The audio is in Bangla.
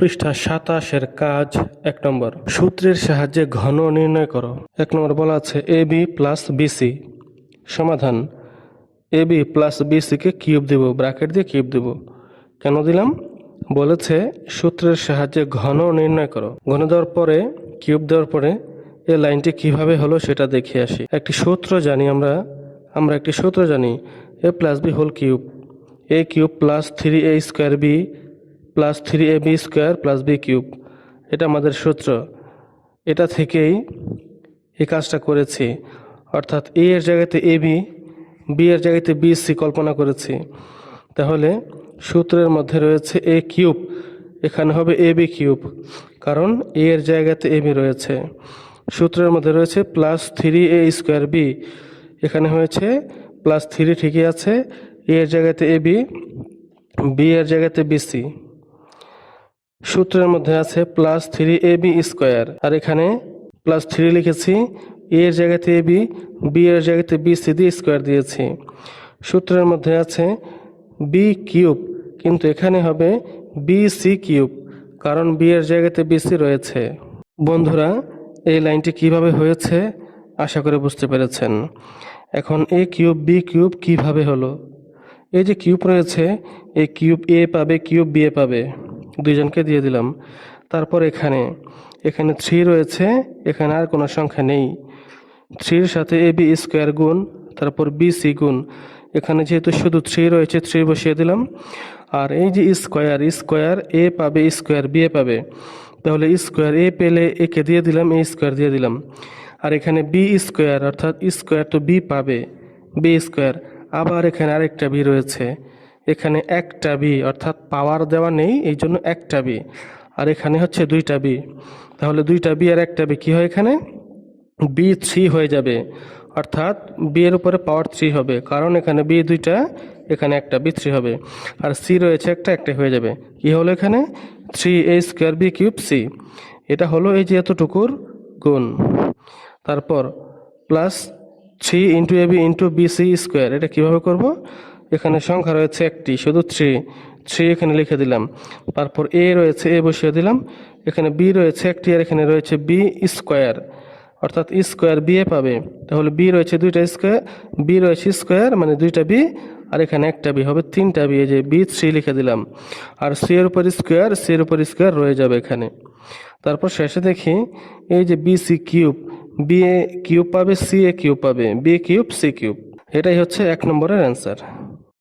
পৃষ্ঠা 27 কাজ 1 নম্বর। সূত্রের সাহায্যে ঘন নির্ণয় করো। 1 নম্বর বলা আছে AB প্লাস BC সমাধান। AB plus BC K cube দেব, ব্র্যাকেট দিয়ে কিউব দেব। কেন দিলাম? বলেছে সূত্রের সাহায্যে ঘন নির্ণয় করো। ঘন দেওয়ার পরে কিউব দেওয়ার পরে এই লাইনটি কিভাবে হলো সেটা দেখে আসি। একটি সূত্র জানি আমরা একটি সূত্র জানি A plus B whole cube, A cube plus 3A square B plus 3AB square plus B cube. এটা আমাদের সূত্র। এটা থেকেই এই কাজটা করেছি, অর্থাৎ A এর জায়গাতে AB, B এর জায়গাতে BC কল্পনা করেছি। তাহলে সূত্রের মধ্যে রয়েছে A কিউব, এখানে হবে AB কিউব, কারণ A এর জায়গাতে AB রয়েছে। সূত্রের মধ্যে রয়েছে প্লাস 3A স্কোয়ার B, এখানে হয়েছে প্লাস 3 ঠিকই আছে, A এর জায়গাতে AB, B এর জায়গাতে BC। সূত্রের মধ্যে আছে প্লাস 3AB স্কোয়ার, আর এখানে প্লাস 3 লিখেছি, A এর জায়গাতে AB, B এর জায়গাতে BC দিয়ে স্কোয়ার দিয়েছি। সূত্রের মধ্যে আছে B কিউব, কিন্তু এখানে হবে BC কিউব, কারণ B এর জায়গাতে BC রয়েছে। বন্ধুরা, এই লাইনটি কিভাবে হয়েছে আশা করে বুঝতে পেরেছেন। এখন A কিউব B কিউব কিভাবে হলো? এই যে কিউব রয়েছে, এই কিউব A পাবে, কিউব B পাবে, দুইজনকে দিয়ে দিলাম। তারপর এখানে 3 রয়েছে, এখানে আর কোনো সংখ্যা নেই। 3 এর সাথে AB স্কোয়ার গুণ, তারপর BC গুণ, এখানে যেহেতু শুধু 3 রয়েছে 3 বসিয়ে দিলাম। আর এই যে স্কোয়ার A পাবে, স্কোয়ার B পাবে, তাহলে স্কোয়ার A পেলে একে দিয়ে দিলাম, A স্কোয়ার দিয়ে দিলাম। আর এখানে B স্কোয়ার, অর্থাৎ স্কোয়ার তো B পাবে, B স্কোয়ার। আবার এখানে আরেকটা B রয়েছে, এখানে একটা B, অর্থাৎ পাওয়ার দেওয়া নেই, এই জন্য একটা B। আর এখানে হচ্ছে দুইটা B, তাহলে দুইটা B আর একটা B কি হয়? এখানে B3 হয়ে যাবে, অর্থাৎ B এর উপরে পাওয়ার 3 হবে, কারণ এখানে B দুইটা, এখানে একটা, B3 হবে। আর C রয়েছে একটা হয়ে যাবে। কি হলো এখানে? 3A square B cube C। এটা হলো এই যে এতটুকুর গুণ। তারপর plus 3 into AB into BC square. এটা কীভাবে করব? এখানে সংখ্যা রয়েছে একটি, শুধু 3 এখানে লিখে দিলাম। তারপর A রয়েছে, A বসিয়ে দিলাম। এখানে B রয়েছে একটি, আর এখানে রয়েছে B স্কোয়ার, অর্থাৎ স্কোয়ার B পাবে। তাহলে B রয়েছে দুইটা স্কোয়ার, B রয়েছে স্কোয়ার মানে দুইটা B, আর এখানে একটা B হবে, তিনটা B। এই যে B3 লিখে দিলাম। আর C এর উপর স্কোয়ার রয়ে যাবে এখানে। তারপর শেষে দেখি এই যে BC কিউব, B কিউব পাবে, C কিউব পাবে, B কিউব C কিউব। এটাই হচ্ছে 1 নম্বরের অ্যান্সার।